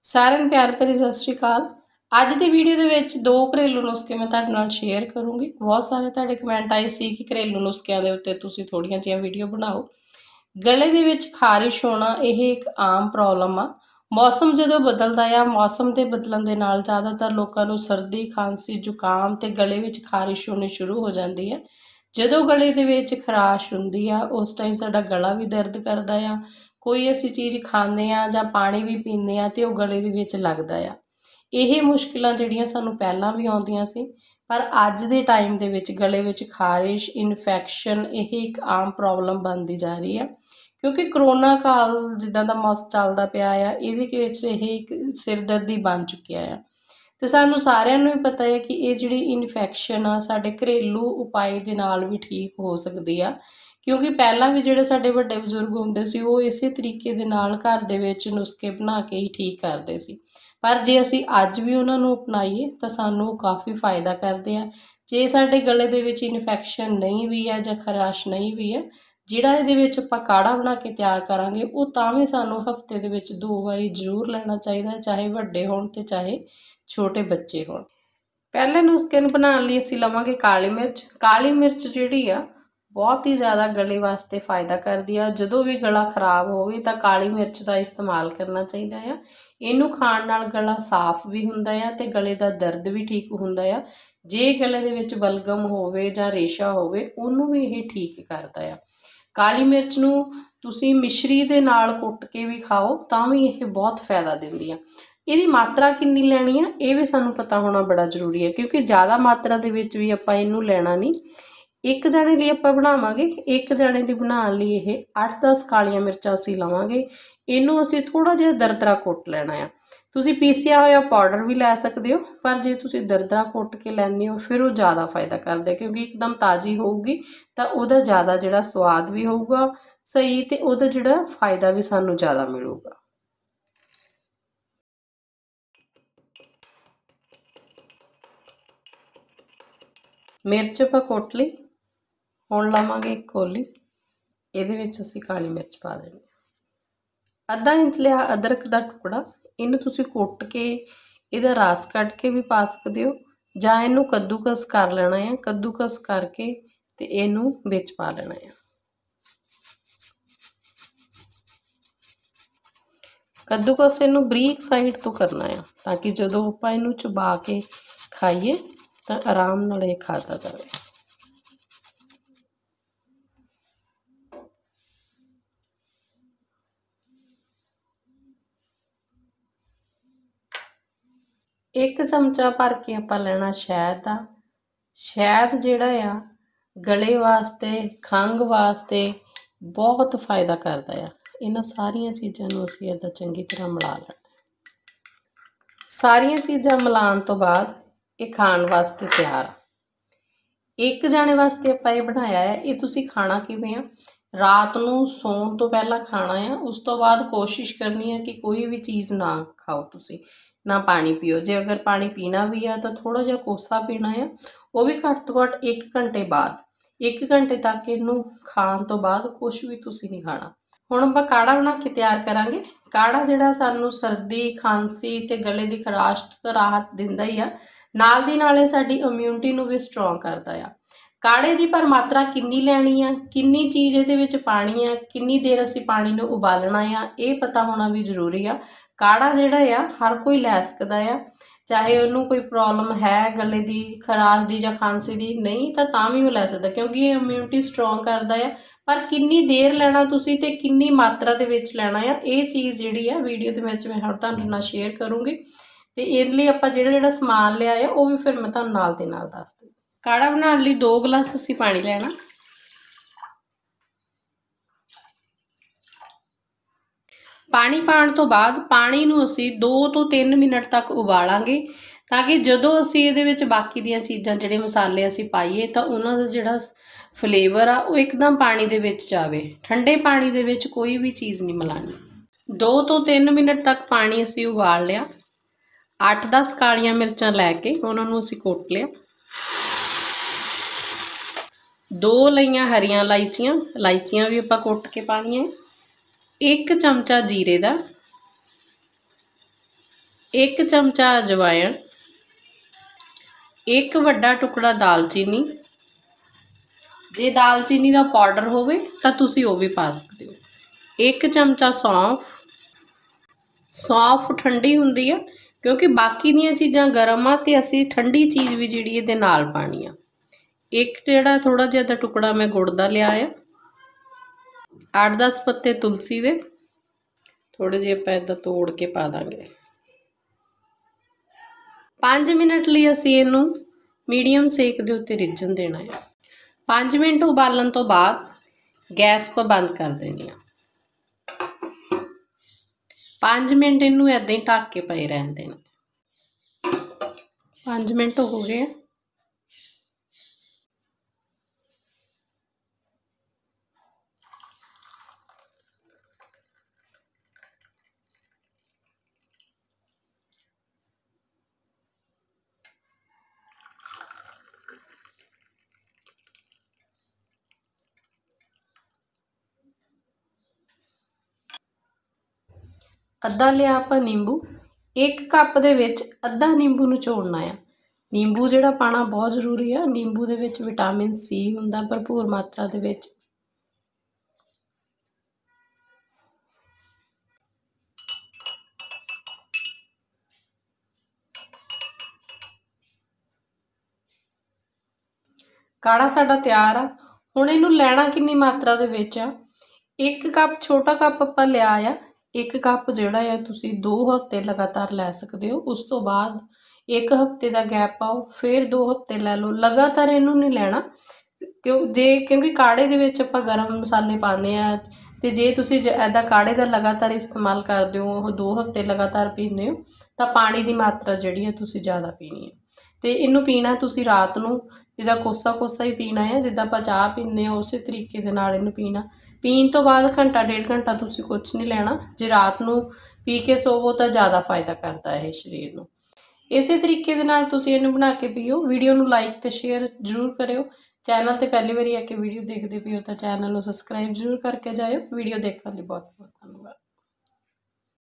सारिਆਂ ਨੂੰ प्यार भरी सत श्री अकाल। ਅੱਜ ਦੀ ਵੀਡੀਓ ਦੇ ਵਿੱਚ ਦੋ ਘਰੇਲੂ ਨੁਸਖੇ ਮੈਂ ਤੁਹਾਡੇ ਨਾਲ ਸ਼ੇਅਰ ਕਰੂੰਗੀ। ਬਹੁਤ ਸਾਰੇ ਤੁਹਾਡੇ ਕਮੈਂਟ ਆਏ ਸੀ ਕਿ ਘਰੇਲੂ ਨੁਸਖਿਆਂ ਦੇ ਉੱਤੇ ਤੁਸੀਂ ਥੋੜੀਆਂ ਜਿਹੀਆਂ ਵੀਡੀਓ ਬਣਾਓ। ਗਲੇ ਦੇ ਵਿੱਚ ਖਾਰਿਸ਼ ਹੋਣਾ ਇਹ ਇੱਕ ਆਮ ਪ੍ਰੋਬਲਮ ਆ। ਮੌਸਮ ਜਦੋਂ ਬਦਲਦਾ ਆ, ਮੌਸਮ ਦੇ ਬਦਲਣ ਦੇ ਨਾਲ ਜ਼ਿਆਦਾਤਰ ਲੋਕਾਂ ਨੂੰ ਸਰਦੀ, ਖਾਂਸੀ, ਜ਼ੁਕਾਮ ਤੇ ਗਲੇ ਵਿੱਚ ਖਾਰਿਸ਼ ਹੋਣੀ ਸ਼ੁਰੂ ਹੋ ਜਾਂਦੀ ਹੈ। ਜਦੋਂ ਗਲੇ ਦੇ ਵਿੱਚ ਖਰਾਸ਼ ਹੁੰਦੀ ਆ ਉਸ ਟਾਈਮ ਸਾਡਾ ਗਲਾ ਵੀ ਦਰਦ ਕਰਦਾ ਆ। ਕੋਈ ਅਸੀਂ ਚੀਜ਼ ਖਾਂਦੇ ਆ ਜਾਂ ਪਾਣੀ ਵੀ ਪੀਂਦੇ ਆ ਤੇ ਉਹ ਗਲੇ ਦੇ ਵਿੱਚ ਲੱਗਦਾ ਆ। ਇਹ ਮੁਸ਼ਕਿਲਾਂ ਜਿਹੜੀਆਂ ਸਾਨੂੰ ਪਹਿਲਾਂ ਵੀ ਆਉਂਦੀਆਂ ਸੀ, ਪਰ ਅੱਜ ਦੇ ਟਾਈਮ ਦੇ ਵਿੱਚ ਗਲੇ ਵਿੱਚ ਖਾਰਿਸ਼, ਇਨਫੈਕਸ਼ਨ ਇਹ ਇੱਕ ਆਮ ਪ੍ਰੋਬਲਮ ਬਣਦੀ ਜਾ ਰਹੀ ਹੈ। ਕਿਉਂਕਿ ਕਰੋਨਾ ਕਾਲ ਜਿੱਦਾਂ ਦਾ ਮੌਸਮ ਚੱਲਦਾ ਪਿਆ ਆ, ਇਹਦੇ ਵਿੱਚ ਇਹ ਇੱਕ ਸਿਰਦਰਦੀ ਬਣ ਚੁੱਕਿਆ ਆ। ਤੇ ਸਾਨੂੰ ਸਾਰਿਆਂ ਨੂੰ ਵੀ ਪਤਾ ਹੈ ਕਿ ਇਹ ਜਿਹੜੀ ਇਨਫੈਕਸ਼ਨ ਆ ਸਾਡੇ ਘਰੇਲੂ ਉਪਾਅ ਦੇ ਨਾਲ ਵੀ ਠੀਕ ਹੋ ਸਕਦੀ ਆ। ਕਿਉਂਕਿ ਪਹਿਲਾਂ ਵੀ ਜਿਹੜੇ ਸਾਡੇ ਵੱਡੇ ਬਜ਼ੁਰਗ ਹੁੰਦੇ ਸੀ ਉਹ ਇਸੇ ਤਰੀਕੇ ਦੇ ਨਾਲ ਘਰ ਦੇ ਵਿੱਚ ਨੁਸਖੇ ਬਣਾ ਕੇ ਹੀ ਠੀਕ ਕਰਦੇ ਸੀ। ਪਰ ਜੇ ਅਸੀਂ ਅੱਜ ਵੀ ਉਹਨਾਂ ਨੂੰ ਅਪਣਾਈਏ ਤਾਂ ਸਾਨੂੰ ਉਹ ਕਾਫੀ ਫਾਇਦਾ ਕਰਦੇ ਆ। ਜੇ ਸਾਡੇ ਗਲੇ ਦੇ ਵਿੱਚ ਇਨਫੈਕਸ਼ਨ ਨਹੀਂ ਵੀ ਹੈ ਜਾਂ ਖਰਾਸ਼ ਨਹੀਂ ਵੀ ਹੈ, ਜਿਹੜਾ ਇਹਦੇ ਵਿੱਚ ਆਪਾਂ ਕਾੜਾ ਬਣਾ ਕੇ ਤਿਆਰ ਕਰਾਂਗੇ ਉਹ ਤਾਂ ਵੀ ਸਾਨੂੰ ਹਫਤੇ ਦੇ ਵਿੱਚ 2 ਵਾਰੀ ਜ਼ਰੂਰ ਲੈਣਾ ਚਾਹੀਦਾ, ਚਾਹੇ ਵੱਡੇ ਹੋਣ ਤੇ ਚਾਹੇ ਛੋਟੇ ਬੱਚੇ ਹੋਣ। ਪਹਿਲੇ ਨੁਸਖੇ ਨੂੰ ਬਣਾਉਣ ਲਈ ਅਸੀਂ ਲਵਾਂਗੇ ਕਾਲੀ ਮਿਰਚ। ਕਾਲੀ ਮਿਰਚ ਜਿਹੜੀ ਆ ਬਹੁਤ ਹੀ ਜ਼ਿਆਦਾ ਗਲੇ ਵਾਸਤੇ फ़ायदा करती है। ਜਦੋਂ ਵੀ ਗਲਾ ਖਰਾਬ ਹੋਵੇ ਤਾਂ ਕਾਲੀ ਮਿਰਚ ਦਾ ਇਸਤੇਮਾਲ ਕਰਨਾ ਚਾਹੀਦਾ ਆ। ਇਹਨੂੰ ਖਾਣ ਨਾਲ ਗਲਾ ਸਾਫ਼ ਵੀ ਹੁੰਦਾ ਆ ਤੇ ਗਲੇ ਦਾ ਦਰਦ ਵੀ ਠੀਕ ਹੁੰਦਾ ਆ। ਜੇ ਗਲੇ ਦੇ ਵਿੱਚ ਬਲਗਮ ਹੋਵੇ ਜਾਂ ਰੇਸ਼ਾ ਹੋਵੇ ਉਹਨੂੰ ਵੀ ਇਹ ਠੀਕ ਕਰਦਾ ਆ। ਕਾਲੀ ਮਿਰਚ ਨੂੰ ਤੁਸੀਂ ਮਿਸ਼ਰੀ ਦੇ ਨਾਲ ਕੁੱਟ ਕੇ ਵੀ ਖਾਓ ਤਾਂ ਵੀ ਇਹ ਬਹੁਤ फ़ायदा ਦਿੰਦੀ ਆ। ਇਹਦੀ ਮਾਤਰਾ ਕਿੰਨੀ ਲੈਣੀ ਆ ਇਹ ਵੀ ਸਾਨੂੰ ਪਤਾ ਹੋਣਾ ਬੜਾ ਜ਼ਰੂਰੀ ਹੈ, ਕਿਉਂਕਿ ਜ਼ਿਆਦਾ ਮਾਤਰਾ ਦੇ ਵਿੱਚ ਵੀ ਆਪਾਂ ਇਹਨੂੰ ਲੈਣਾ ਨਹੀਂ। एक जने लिए आप बनावांगे, एक जने की बनाने लिए ये 8-10 कालियां मिर्चां असीं लवांगे। इनू असीं थोड़ा जिहा दरदरा कुट लेना है। तुसीं पीसिया होया पाउडर भी लै सकदे हो, पर जे तुसीं दरदरा कुट के लैंदे हो फिर वो ज़्यादा फायदा करदा, क्योंकि एकदम ताज़ी होगी तो उहदा ज़्यादा जिहड़ा स्वाद भी होऊगा सही ते उहदा जिहड़ा फायदा भी सानूं ज़्यादा मिलूगा। मिर्च आपां कुट लई, ਹੁਣ ਲਾਵਾਂਗੇ एक ਕੋਲੀ। ਇਹਦੇ ਵਿੱਚ ਅਸੀਂ ਕਾਲੀ ਮਿਰਚ ਪਾ ਦੇਣੀ। ਅੱਧਾ ਇੰਚ ਲਿਆ ਅਦਰਕ ਦਾ ਟੁਕੜਾ, ਇਹਨੂੰ ਤੁਸੀਂ ਕੁੱਟ ਕੇ ਇਹਦਾ ਰਸ ਕੱਢ ਕੇ ਵੀ ਪਾ ਸਕਦੇ ਹੋ ਜਾਂ ਇਹਨੂੰ ਕੱਦੂਕਸ ਕਰ ਲੈਣਾ ਹੈ। ਕੱਦੂਕਸ ਕਰਕੇ ਤੇ ਇਹਨੂੰ ਵਿੱਚ ਪਾ ਲੈਣਾ ਹੈ। ਕੱਦੂਕਸ ਇਹਨੂੰ ਬਰੀਕ ਸਾਈਡ ਤੋਂ ਕਰਨਾ ਹੈ ਤਾਂ ਕਿ ਜਦੋਂ ਆਪਾਂ ਇਹਨੂੰ ਚਬਾ ਕੇ ਖਾਈਏ ਤਾਂ ਆਰਾਮ ਨਾਲ ਇਹ ਖਾਦਾ ਜਾਵੇ। एक चमचा भर के आप लेना शहद का। शहद जिहड़ा आ गले वास्ते, खंघ वास्ते बहुत फायदा करता है। इन्हां सारियां चीज़ां नूं असीं इदां चंगी तरह मिला लेना। सारियां चीज़ां मिलाउण तो बाद ये खाण वास्ते तैयार आ। एक जाने वास्ते आपां ये बनाया है। ये तुसीं खाना किवें आ, रात नूं सौण तो पहला खाना है। उस तो बाद कोशिश करनी है कि कोई भी चीज़ ना खाओ तुसीं, ना पानी पियो। जे अगर पानी पीना भी है तो थोड़ा जिहा कोसा पीना है, वो भी घट तो घट 1 घंटे बाद। 1 घंटे तक इनू खाण तो बाद कुछ भी तुसीं नहीं खाना। हुण आपां काढ़ा बना के तैयार करांगे। काढ़ा जिहड़ा सानू सर्दी, खांसी ते गले दी खराश तो राहत दिंदा ही आ, नाल दी नाल साडी इम्यूनिटी नू भी स्ट्रोंग करदा आ। काढ़े की पर मात्रा किन्नी लैनी आ, किन्नी चीज़ इहदे विच पानी आ, किन्नी देर असीं पानी नू उबालना आ, ये पता होना भी जरूरी आ। काढ़ा जिहड़ा आ हर कोई लै सकदा आ, चाहे उन्होंने कोई प्रॉब्लम है गले की खराश की या खांसी की, नहीं तो भी वो लै सकदा, क्योंकि ये इम्यूनिटी स्ट्रोंग करदा है। पर किन्नी देर लैना तुसीं ते किन्नी मात्रा दे विच लैना आ, ये चीज़ जिहड़ी आ वीडियो दे विच मैं हुण तुहाडे नाल शेयर करूँगी। ते इहदे लई आपां जिहड़ा समान लिया है वो भी फिर मैं तुहानूं नाल दे नाल दस दूँ। काढ़ा बनाने लई 2 गिलास असीं पानी लैना। पानी पाण तो बाद पानी नूं असीं 2 ਤੋਂ 3 मिनट तक उबालांगे, ताकि जदों असीं इहदे विच बाकी दीयां चीज़ां जिहड़े मसाले असीं पाईए तां उन्हां दा जिहड़ा फ्लेवर आ वो एकदम पानी दे विच जावे। ठंडे पानी दे विच कोई भी चीज़ नहीं मिलानी। 2 ਤੋਂ 3 मिनट तक पानी असीं उबाल लिया। 8-10 कालियां मिर्चां लैके उन्हां नूं असीं कुट लिया। 2 लईआं हरियां इलायचियां, इलायचियां भी आपां कुट के पाणियां। 1 चमचा जीरे दा, 1 चमचा धनिया दा, 1 चमचा जीरा, 1 चमचा धनिया दा पाउडर, 1 चमचा लाल मिर्च पाउडर, 1 चमचा लाल मिर्च पाउडर, 1 चमचा हल्दी पाउडर, 1 चमचा नमक, 1 चमचा 1 चमचा अजवाइन, 1 वड्डा टुकड़ा दालचीनी, जे दालचीनी का पाउडर होवे तां तुसीं ओह भी पा सकते हो। 1 चमचा सौंफ, सौंफ ठंडी हुंदी है क्योंकि बाकी दीयां चीज़ां गर्म आ ते असीं ठंडी चीज़ भी जिहड़ी इहदे नाल पानी आ। एक जिहड़ा थोड़ा जिहा दा टुकड़ा मैं गुड़ दा लिया है, 8-10 पत्ते तुलसी दे, थोड़े जे आपां इदां तोड़ के पा दांगे। 5 मिनट लई असीं इहनूं मीडियम सेक दे उत्ते रिझण देना है। 5 मिनट उबालन तो बाद गैस पर बंद कर देनी है। 5 मिनट इनू ऐदां ही ढक के पए रहन देना। 5 मिनट हो गए। अद्धा लिया आपां नींबू, 1 कप दे विच अद्धा नींबू निचोड़ना है। नींबू जिहड़ा पाना बहुत जरूरी है। नींबू दे विच विटामिन सी हुंदा भरपूर मात्रा दे विच। काढ़ा साडा तैयार आ। हुण इहनूं लैणा किन्नी मात्रा दे विच आ, 1 कप छोटा कप आपां लिया आ, 1 कप जिहड़ा आ तुसीं 2 हफ्ते लगातार लै सकदे हो। उस तो बाद 1 हफ्ते का गैप पाओ, फिर 2 हफ्ते लै लो। लगातार इहनूं नहीं लैना क्योंकि काढ़े दे विच आपां गरम मसाले पाने आ ते जे तुसीं ऐदा काढ़े का लगातार इस्तेमाल करदे हो, ओह 2 हफ्ते लगातार पींदे हो तां पानी की मात्रा जिहड़ी है तुसीं ज़्यादा पीनी है। ते इहनूं पीना तुसीं रात नूं जिद्दां कोसा कोसा ही पीना है, जिद्दां आपां चाह पींदे हो उस तरीके दे नाल इहनूं पीना। पीण तो बाद घंटा 1.5 घंटा तुसीं कुछ नहीं लेना। जे रात नूं पी के सोवो तो ज़्यादा फायदा करता है शरीर नूं। इसे तरीके दे नाल तुसीं इहनूं बना के पीओ। वीडियो नूं लाइक ते शेयर जरूर करियो। चैनल ते पहली बारी आके वीडियो देखदे पिओ तो चैनल नूं सबसक्राइब जरूर करके जाइओ। वीडियो देखने लई बहुत बहुत धन्यवाद।